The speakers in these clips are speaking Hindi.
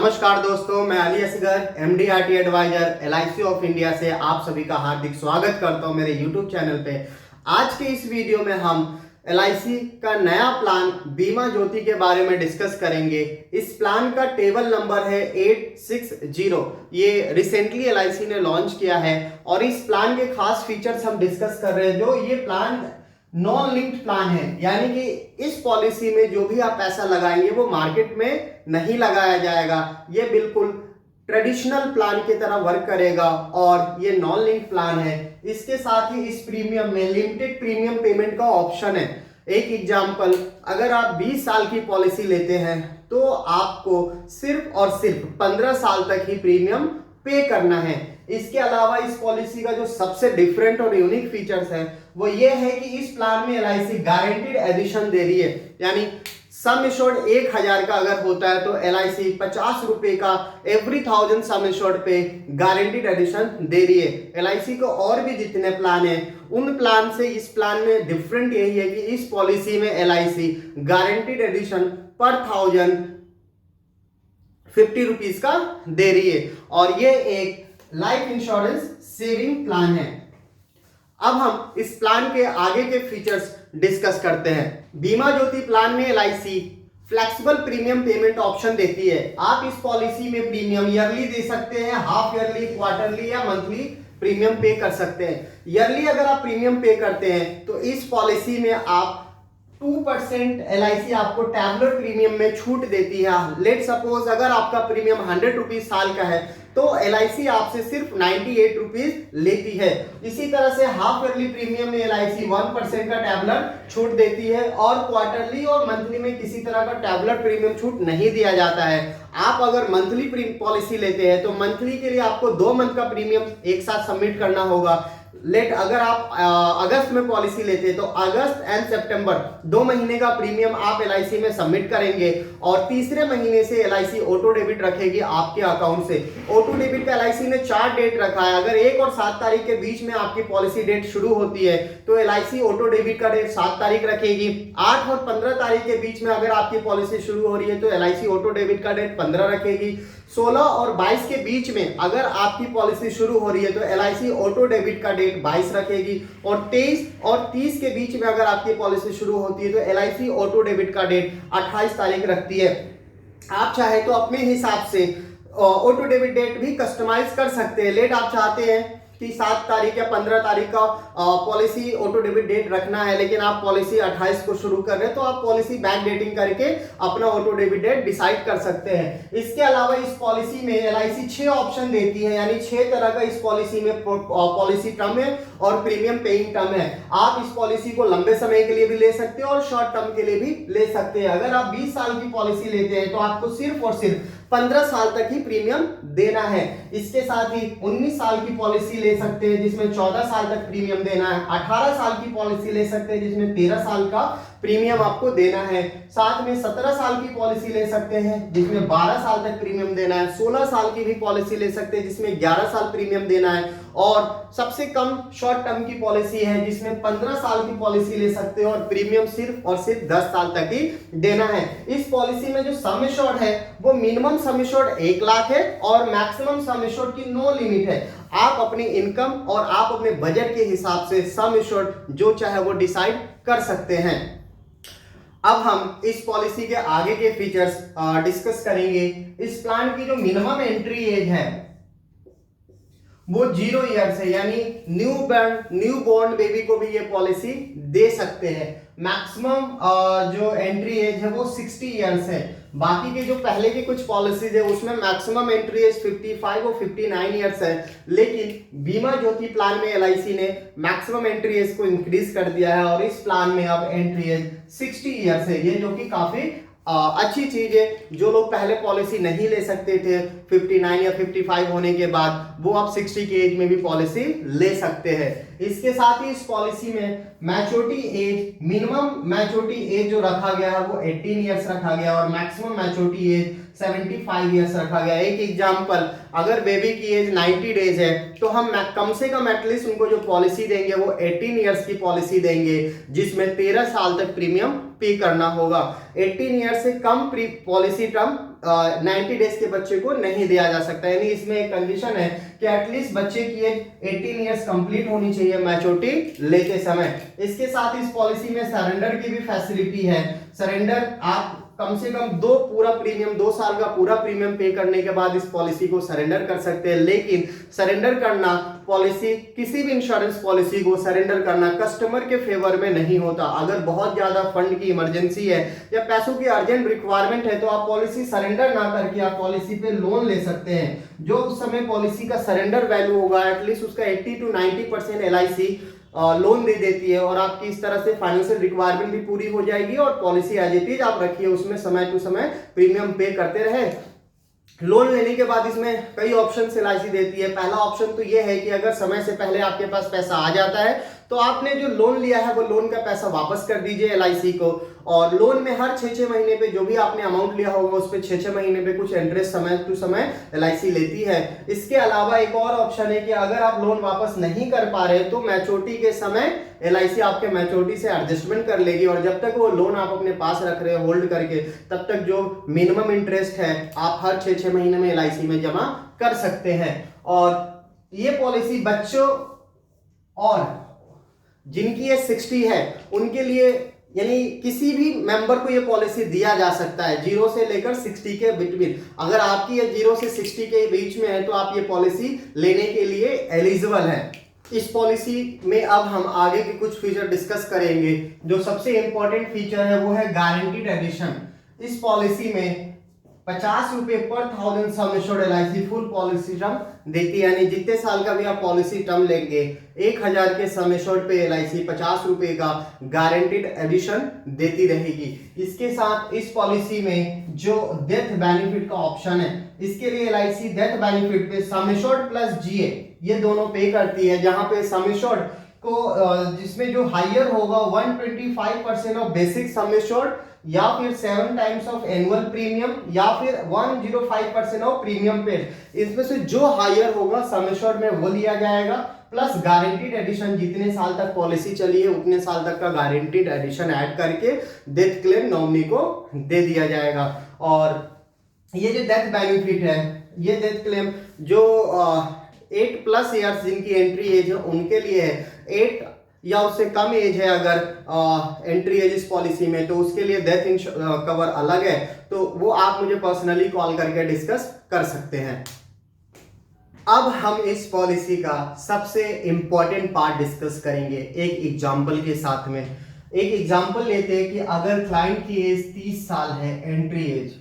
नमस्कार दोस्तों, मैं Ali Asgar MDRT advisor LIC of India से आप सभी का हार्दिक स्वागत करता हूं मेरे YouTube चैनल पे। आज के इस वीडियो में हम LIC का नया प्लान बीमा ज्योति के बारे में डिस्कस करेंगे। इस प्लान का टेबल नंबर है 860। ये रिसेंटली LIC ने लॉन्च किया है और इस प्लान के खास फीचर्स हम डिस्कस कर रहे हैं। जो ये प्लान नॉन लिंक्ड प्लान है, यानी कि इस पॉलिसी में जो भी आप पैसा लगाएंगे वो मार्केट में नहीं लगाया जाएगा। ये बिल्कुल ट्रेडिशनल प्लान की तरह वर्क करेगा और ये नॉन लिंक्ड प्लान है। इसके साथ ही इस प्रीमियम में लिमिटेड प्रीमियम पेमेंट का ऑप्शन है। एक एग्जांपल, अगर आप 20 साल की पॉलिसी लेते हैं तो आपको सिर्फ और सिर्फ 15 साल तक ही प्रीमियम पे करना है। इसके अलावा इस पॉलिसी का जो सबसे डिफरेंट और यूनिक फीचर्स है वो ये है कि इस प्लान में LIC गारंटीड एडिशन दे रही है, यानी सम एश्योर्ड 1000 का अगर होता है तो LIC 50 रुपए का एवरी 1000 सम एश्योर्ड पे गारंटीड एडिशन दे रही है। LIC को और भी जितने प्लान है उन प्लान से इस प्लान में डिफरेंट यही है कि इस पॉलिसी में LIC गारंटीड एडिशन पर 1000 50 रुपीज का दे रही है और ये एक लाइफ इंश्योरेंस सेविंग प्लान है। अब हम इस प्लान के आगे के फीचर्स डिस्कस करते हैं। बीमा ज्योति प्लान में LIC flexible premium payment option देती है। आप इस पॉलिसी में प्रीमियम ईयरली दे सकते हैं, हाफ ईयरली, क्वार्टरली या मंथली प्रीमियम पे कर सकते हैं। ईयरली अगर आप प्रीमियम पे करते हैं तो इस पॉलिसी में आप 2% LIC आपको टैबलेट प्रीमियम में छूट देती है। लेट सपोज अगर आपका प्रीमियम 100 रुपीज साल का है तो LIC आपसे सिर्फ 98 रुपीज लेती है। इसी तरह से हाफ ईयरली प्रीमियम में LIC 1% का टैबलेट छूट देती है और क्वार्टरली और मंथली में किसी तरह का टैबलेट प्रीमियम छूट नहीं दिया जाता है। आप अगर मंथली पॉलिसी लेते हैं तो मंथली के लिए आपको 2 मंथ का प्रीमियम एक साथ सबमिट करना होगा। अगर आप अगस्त में पॉलिसी लेते हैं तो अगस्त एंड सितंबर 2 महीने का प्रीमियम आप LIC में सबमिट करेंगे और तीसरे महीने से LIC ऑटो डेबिट रखेगी आपके अकाउंट से। ऑटो डेबिट का LIC ने 4 डेट रखा है। अगर 1 और 7 तारीख के बीच में आपकी पॉलिसी डेट शुरू होती है तो LIC ऑटो डेबिट का डेट 7 तारीख रखेगी। 8 और 15 तारीख के बीच में अगर आपकी पॉलिसी शुरू हो रही है तो LIC ऑटो डेबिट का डेट 15 रखेगी। 16 और 22 के बीच में अगर आपकी पॉलिसी शुरू हो रही है तो LIC ऑटो डेबिट का डेट 22 रखेगी और 23 और 30 के बीच में अगर आपकी पॉलिसी शुरू होती है तो LIC ऑटो डेबिट का डेट 28 तारीख रखती है। आप चाहे तो अपने हिसाब से ऑटो डेबिट डेट भी कस्टमाइज कर सकते हैं। लेट आप चाहते हैं कि 7 तारीख या 15 तारीख का पॉलिसी ऑटो डेबिट डेट रखना है लेकिन आप पॉलिसी 28 को शुरू कर रहे हैं तो आप पॉलिसी बैक डेटिंग करके अपना ऑटो डेबिट डेट डिसाइड कर सकते हैं। इसके अलावा इस पॉलिसी में LIC 6 ऑप्शन देती है, यानी 6 तरह का इस पॉलिसी में पॉलिसी टर्म है और प्रीमियम पेइंग टर्म है। आप इस पॉलिसी को लंबे समय के लिए भी ले सकते हैं और शॉर्ट टर्म के लिए भी ले सकते हैं। अगर आप 20 साल की पॉलिसी लेते हैं तो आपको सिर्फ और सिर्फ 15 साल तक ही प्रीमियम देना है। इसके साथ ही 19 साल की पॉलिसी ले सकते हैं जिसमें 14 साल तक प्रीमियम देना है। 18 साल की पॉलिसी ले सकते हैं जिसमें 13 साल का प्रीमियम आपको देना है। साथ में 17 साल की पॉलिसी ले सकते हैं जिसमें 12 साल तक प्रीमियम देना है। 16 साल की भी पॉलिसी ले सकते हैं जिसमें 11 साल प्रीमियम देना है और सबसे कम शॉर्ट टर्म की पॉलिसी है जिसमें 15 साल की पॉलिसी ले सकते हो और प्रीमियम सिर्फ और सिर्फ 10 साल तक ही देना है। इस पॉलिसी में जो सम एश्योर्ड है वो मिनिमम सम एश्योर्ड 1 लाख है और मैक्सिमम सम एश्योर्ड की नो लिमिट है। आप अपनी इनकम और आप अपने बजट के हिसाब से सम एश्योर्ड जो चाहे वो डिसाइड कर सकते हैं। अब हम इस पॉलिसी के आगे के फीचर्स डिस्कस करेंगे। इस प्लान की जो मिनिमम एंट्री एज है वो 0 ईयर्स है, यानी न्यू बॉर्न बेबी को भी ये पॉलिसी दे सकते हैं। मैक्सिमम जो एंट्री एज है वो 60 ईयर्स है। बाकी के जो पहले की कुछ पॉलिसीज है उसमें मैक्सिमम एंट्री एज 55 और 59 ईयर्स है, लेकिन बीमा ज्योति प्लान में LIC ने मैक्सिमम एंट्री एज को इंक्रीज कर दिया है और इस प्लान में अब एंट्री एज 60 ईयर्स है। ये जो कि काफी अच्छी चीज है। जो लोग पहले पॉलिसी नहीं ले सकते थे 59 या 55 होने के बाद, वो अब 60 की एज में भी पॉलिसी ले सकते हैं। इसके साथ ही इस पॉलिसी में maturity age, minimum maturity age जो रखा गया है वो 18 ईयर्स रखा गया और मैक्सिमम मैच्योरिटी एज 75 ईयर्स रखा गया। एक एग्जांपल, अगर बेबी की एज 90 डेज है तो हम कम से कम एटलीस्ट उनको जो पॉलिसी देंगे वो 18 ईयर्स की पॉलिसी देंगे जिसमें 13 साल तक प्रीमियम पे करना होगा। 18 ईयर्स से कम पॉलिसी टर्म 90 डेज के बच्चे को नहीं दिया जा सकता। यानी इसमें एक कंडीशन है कि एटलीस्ट बच्चे की एज 18 ईयर्स कंप्लीट होनी चाहिए मैच्योरिटी लेते समय। इसके साथ इस पॉलिसी में सरेंडर की भी फैसिलिटी है। सरेंडर आप कम से कम 2 साल का पूरा प्रीमियम पे करने के बाद इस पॉलिसी को सरेंडर कर सकते हैं। लेकिन सरेंडर करना पॉलिसी, किसी भी इंश्योरेंस पॉलिसी को सरेंडर करना कस्टमर के फेवर में नहीं होता। अगर बहुत ज्यादा फंड की इमरजेंसी है या पैसों की अर्जेंट रिक्वायरमेंट है तो आप पॉलिसी सरेंडर ना करके आप पॉलिसी पे लोन ले सकते हैं। जो उस समय पॉलिसी का सरेंडर वैल्यू होगा एटलीस्ट उसका 80 to 90% LIC लोन दे देती है और आपकी इस तरह से फाइनेंशियल रिक्वायरमेंट भी पूरी हो जाएगी और पॉलिसी एज इट इज आप रखिए, उसमें समय टू समय प्रीमियम पे करते रहे। लोन लेने के बाद इसमें कई ऑप्शन LIC देती है। पहला ऑप्शन तो ये है कि अगर समय से पहले आपके पास पैसा आ जाता है तो आपने जो लोन लिया है वो लोन का पैसा वापस कर दीजिए LIC को, और लोन में हर 6-6 महीने पे जो भी आपने अमाउंट लिया होगा उस पे 6-6 महीने पे कुछ इंटरेस्ट समय टू समय LIC लेती है। इसके अलावा एक और ऑप्शन है कि अगर आप लोन वापस नहीं कर पा रहे तो मैच्योरिटी के समय LIC आपके मैच्योरिटी से एडजस्टमेंट कर लेगी और जब तक वो लोन आप अपने पास रख रहे हो होल्ड करके तब तक जो मिनिमम इंटरेस्ट है आप हर 6-6 महीने में LIC में जमा कर सकते हैं। और ये पॉलिसी बच्चों और जिनकी ये 60 है उनके लिए, यानी किसी भी मेंबर को ये पॉलिसी दिया जा सकता है 0 से लेकर 60 के बिटवीन। अगर आपकी ये 0 से 60 के बीच में है तो आप ये पॉलिसी लेने के लिए एलिजिबल है। इस पॉलिसी में अब हम आगे के कुछ फीचर डिस्कस करेंगे। जो सबसे इंपॉर्टेंट फीचर है वो है गारंटीड एडिशन। इस पॉलिसी में 50 रुपए पर 1000 sum assured LIC full policy term देती है। यानी जितने साल का भी आप पॉलिसी टर्म लेंगे 1000 के सम एश्योर्ड पे LIC 50 रुपए का गारंटीड एडिशन देती रहेगी। इसके साथ इस पॉलिसी में जो डेथ बेनिफिट का ऑप्शन है इसके लिए LIC डेथ बेनिफिट पे सम एश्योर्ड प्लस GA ये दोनों पे करती है, जहां पे सम एश्योर्ड को जिसमें जो हायर होगा 125% ऑफ बेसिक सम एश्योर्ड या फिर 7 टाइम्स ऑफ एनुअल प्रीमियम या फिर 105% ऑफ प्रीमियम पेड। इसमें से जो हायर होगा सम एश्योर्ड में वो लिया जाएगा प्लस गारंटीड एडिशन जितने साल तक पॉलिसी चली है उतने साल तक का गारंटीड एडिशन ऐड करके डेथ क्लेम नॉमिनी को दे दिया जाएगा। और ये जो डेथ बेनिफिट है ये डेथ क्लेम जो 8+ ईयर्स जिनकी एंट्री एज है उनके लिए है। 8 या उससे कम एज है अगर एंट्री एज इस पॉलिसी में तो उसके लिए डेथ कवर अलग है, तो वो आप मुझे पर्सनली कॉल करके डिस्कस कर सकते हैं। अब हम इस पॉलिसी का सबसे इंपॉर्टेंट पार्ट डिस्कस करेंगे एक एग्जांपल के साथ में। एक एग्जांपल लेते हैं कि अगर क्लाइंट की एज 30 साल है एंट्री एज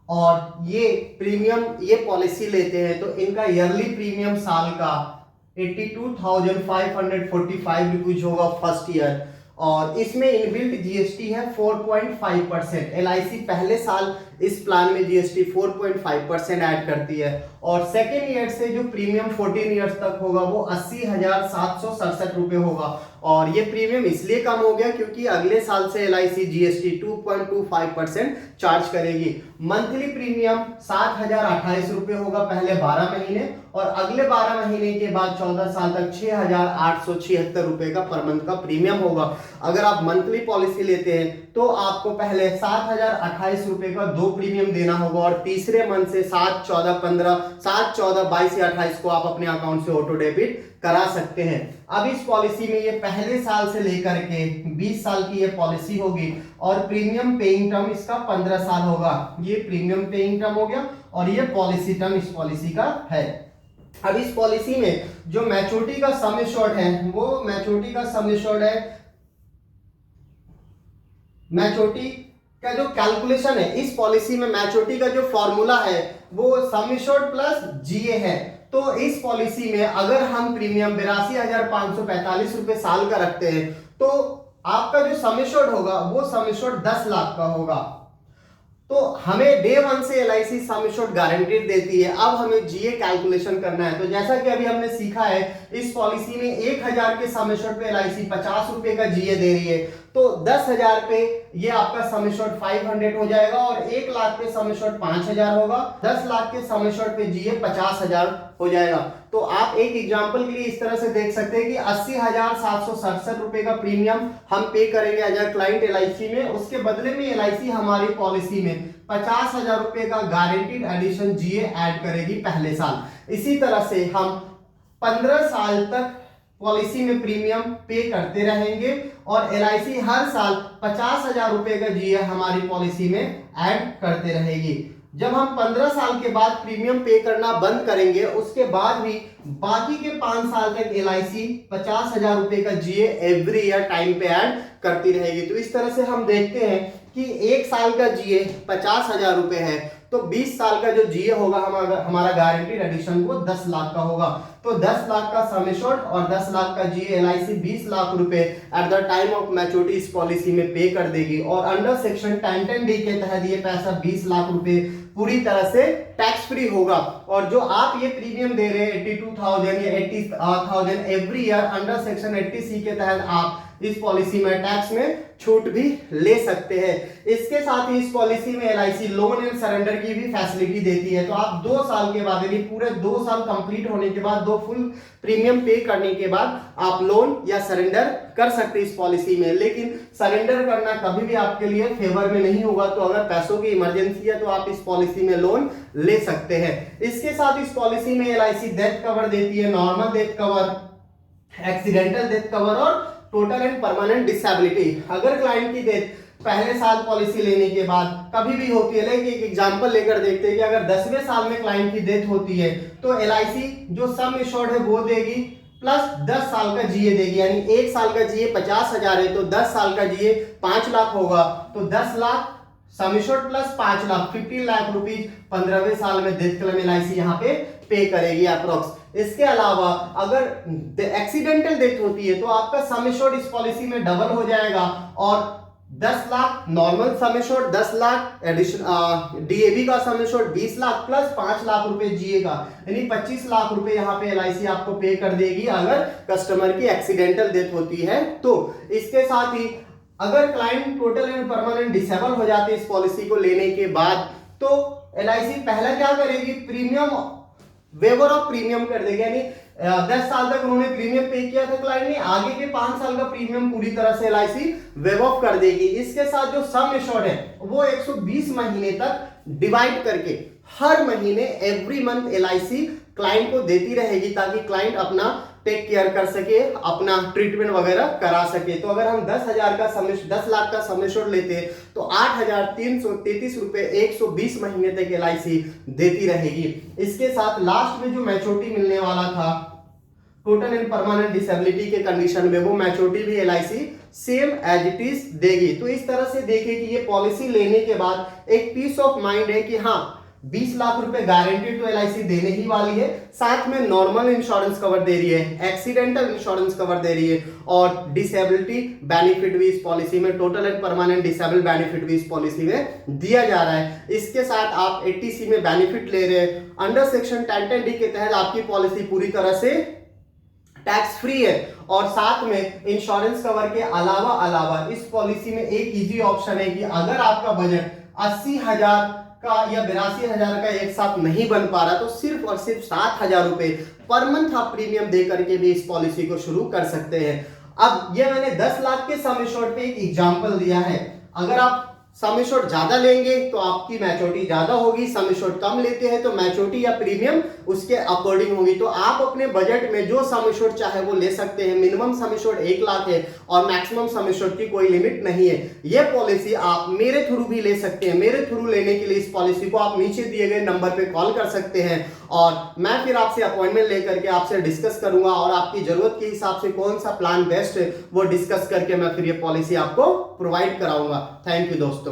और ये प्रीमियम ये पॉलिसी लेते हैं तो इनका ईयरली प्रीमियम साल का 82,545 रुपीज होगा फर्स्ट ईयर, और इसमें इनबिल्ट GST है 4.5%। LIC पहले साल इस प्लान में GST 4.5% ऐड करती है और सेकेंड ईयर से जो प्रीमियम 14 ईयर्स तक होगा वो 80,767 रुपए होगा। और ये प्रीमियम इसलिए कम हो गया क्योंकि अगले साल से LIC GST 2.25% चार्ज करेगी। मंथली प्रीमियम 7,028 रुपए होगा पहले 12 महीने और अगले 12 महीने के बाद 14 साल तक 6,876 रुपए का पर मंथ का प्रीमियम होगा। अगर आप मंथली पॉलिसी लेते हैं तो आपको पहले 7,028 रुपए का 2 प्रीमियम देना होगा और तीसरे मंथ से 7, 14, 15, 7, 14, 22 या 28 को आप अपने अकाउंट से ऑटो डेबिट करा सकते हैं। अब इस पॉलिसी में ये पहले साल से लेकर के 20 साल की ये पॉलिसी होगी और प्रीमियम पेइंग टर्म इसका 15 साल होगा। ये प्रीमियम पेइंग टर्म हो गया और ये पॉलिसी टर्म इस पॉलिसी का है। अब इस पॉलिसी में जो मैच्योरिटी का सम एश्योर्ड है वो मैच्योरिटी का सम एश्योर्ड है, मैच्योरिटी का जो कैलकुलेशन है इस पॉलिसी में मैच्योरिटी का जो फॉर्मूला है वो सम एश्योर्ड प्लस GA है। तो इस पॉलिसी में अगर हम प्रीमियम 82,545 रुपए साल का रखते हैं तो आपका जो सम एश्योर्ड होगा वो सम एश्योर्ड 10 लाख का होगा। तो हमें डे 1 से LIC सम एश्योर्ड गारंटीड देती है। अब हमें GA कैलकुलेशन करना है। तो जैसा कि अभी हमने सीखा है इस पॉलिसी में 1000 के सम एश्योर्ड पे LIC 50 रुपए का GA दे रही है, तो तो 10,000 पे ये आपका सम एश्योर्ड 500 हो जाएगा और 1 लाख पे सम एश्योर्ड 5,000 होगा, 10 लाख के सम एश्योर्ड पे जीए 50,000 हो जाएगा। तो आप एक एग्जांपल के लिए इस तरह से देख सकते हैं कि 80,767 रुपए का प्रीमियम हम पे करेंगे एज अ क्लाइंट एलआईसी में, उसके बदले में एलआईसी हमारी पॉलिसी में 50,000 रुपए का गारंटीड एडिशन जीए ऐड करेगी पहले साल। इसी तरह से हम 15 साल तक पॉलिसी में प्रीमियम पे करते रहेंगे और एलआईसी हर साल 50,000 रुपए का जीए हमारी पॉलिसी में ऐड करते रहेगी। जब हम 15 साल के बाद प्रीमियम पे करना बंद करेंगे, उसके बाद भी बाकी के 5 साल तक एलआईसी 50,000 रुपए का जीए एवरी ईयर टाइम पे ऐड करती रहेगी। तो इस तरह से हम देखते हैं कि 1 साल का जीए 50,000 रुपए है, तो 20 साल का जो जीए होगा हमारा गारंटीड एडिशन वो 10 लाख का होगा। तो 10 लाख का सम एश्योर्ड और 10 लाख का जीए एलआईसी 20 लाख रुपए at the time of maturity इस पॉलिसी में पे कर देगी और अंडर सेक्शन 10(10)D के तहत ये पैसा 20 लाख रुपए पूरी तरह से टैक्स फ्री होगा। और जो आप ये प्रीमियम दे रहे हैं 82,000 या 80,000 every year, under section 80C के तहत आप इस पॉलिसी में टैक्स में छूट भी ले सकते हैं। इसके साथ ही इस पॉलिसी में एलआईसी लोन एंड सरेंडर की भी फैसिलिटी देती है। तो आप 2 साल के बाद, यानी पूरे 2 साल कंप्लीट होने के बाद, 2 फुल प्रीमियम पे करने के बाद आप लोन या सरेंडर कर सकते हैं इस पॉलिसी में। लेकिन सरेंडर करना कभी भी आपके लिए फेवर में नहीं होगा। तो अगर पैसों की इमरजेंसी है तो आप इस पॉलिसी में लोन ले सकते हैं। इसके साथ इस पॉलिसी में एलआईसी डेथ कवर देती है, normal death cover, accidental death cover और टोटल एंड परमानेंट डिसेबिलिटी। अगर क्लाइंट की डेथ पहले साल पॉलिसी लेने के बाद कभी भी होती है, लेकिन एक एग्जांपल लेकर देखते हैं कि अगर 10वें साल में क्लाइंट की डेथ होती है तो एलआईसी जो सम एश्योर्ड है वो देगी प्लस 10 साल का जीए देगी। यानी 1 साल का जीए 50,000 है तो 10 साल का जीए 5 लाख होगा। तो 10 lakh sum assured plus 5 lakh 15 lakh rupees 15वें साल में डेथ क्लेम एलआईसी यहाँ पे करेगी अप्रोक्स। इसके अलावा अगर एक्सीडेंटल डेथ होती है तो आपका सम एश्योर्ड इस पॉलिसी में डबल हो जाएगा और 10 lakh normal sum assured, 10 lakh addition DAB का sum assured 20 lakh plus 5 lakh रुपए जीए का, यानी 25 लाख रुपए यहाँ पे एलआईसी आपको पे कर देगी अगर कस्टमर की एक्सीडेंटल डेथ होती है। तो इसके साथ ही अगर client total and permanent disable हो जाते इस पॉलिसी को लेने के बाद, तो एलआईसी पहला क्या करेगी, प्रीमियम वेवर ऑफ प्रीमियम कर देगी। यानी 10 साल तक उन्होंने प्रीमियम पे किया था क्लाइंट ने, आगे के 5 साल का प्रीमियम पूरी तरह से एलआईसी वेव ऑफ कर देगी। इसके साथ जो सम एश्योर्ड है वो 120 महीने तक डिवाइड करके हर महीने एवरी मंथ एलआईसी क्लाइंट को देती रहेगी ताकि क्लाइंट अपना टेक केयर कर सके, अपना ट्रीटमेंट वगैरह करा सके। तो अगर हम 10 लाख का सम एश्योर्ड लेते हैं तो 8,333 रुपए 120 महीने तक एलआईसी देती रहेगी। इसके साथ लास्ट में जो मैच्योरिटी मिलने वाला था टोटल एंड परमानेंट डिसेबिलिटी के कंडीशन में, वो मैच्योरिटी भी LIC same as it is देगी। तो इस तरह से देखिए कि ये पॉलिसी लेने के बाद एक पीस ऑफ माइंड है कि हाँ 20 लाख रुपए गारंटीड तो एलआईसी देने ही वाली है, साथ में नॉर्मल इंश्योरेंस कवर दे रही है, एक्सीडेंटल इंश्योरेंस कवर दे रही है और डिसेबिलिटी बेनिफिट भी इस पॉलिसी में, total and permanent disable benefit भी इस पॉलिसी में दिया जा रहा है। इसके साथ आप 80C में बेनिफिट ले रहे हैं, अंडर सेक्शन 10(10)D के तहत आपकी पॉलिसी पूरी तरह से टैक्स फ्री है और साथ में इंश्योरेंस कवर के अलावा इस पॉलिसी में एक इजी ऑप्शन है कि अगर आपका बजट 80,000 का या 82,000 का एक साथ नहीं बन पा रहा तो सिर्फ और सिर्फ 7,000 रुपए पर मंथ आप प्रीमियम दे करके भी इस पॉलिसी को शुरू कर सकते हैं। अब ये मैंने 10 लाख के सम एश्योर्ड पे एक एग्जांपल दिया है। अगर आप सम एश्योर्ड ज्यादा लेंगे तो आपकी मैच्योरिटी ज्यादा होगी, सम एश्योर्ड कम लेते हैं तो मैच्योरिटी या प्रीमियम उसके अकॉर्डिंग होगी। तो आप अपने बजट में जो सम एश्योर्ड चाहे वो ले सकते हैं। मिनिमम सम एश्योर्ड 1 लाख है और मैक्सिमम सम एश्योर्ड की कोई लिमिट नहीं है। ये पॉलिसी आप मेरे थ्रू भी ले सकते हैं। मेरे थ्रू लेने के लिए इस पॉलिसी को आप नीचे दिए गए नंबर पे कॉल कर सकते हैं और मैं फिर आपसे अपॉइंटमेंट लेकर के आपसे डिस्कस करूंगा और आपकी जरूरत के हिसाब से कौन सा प्लान बेस्ट है वो डिस्कस करके मैं फिर ये पॉलिसी आपको प्रोवाइड कराऊंगा। थैंक यू दोस्तों।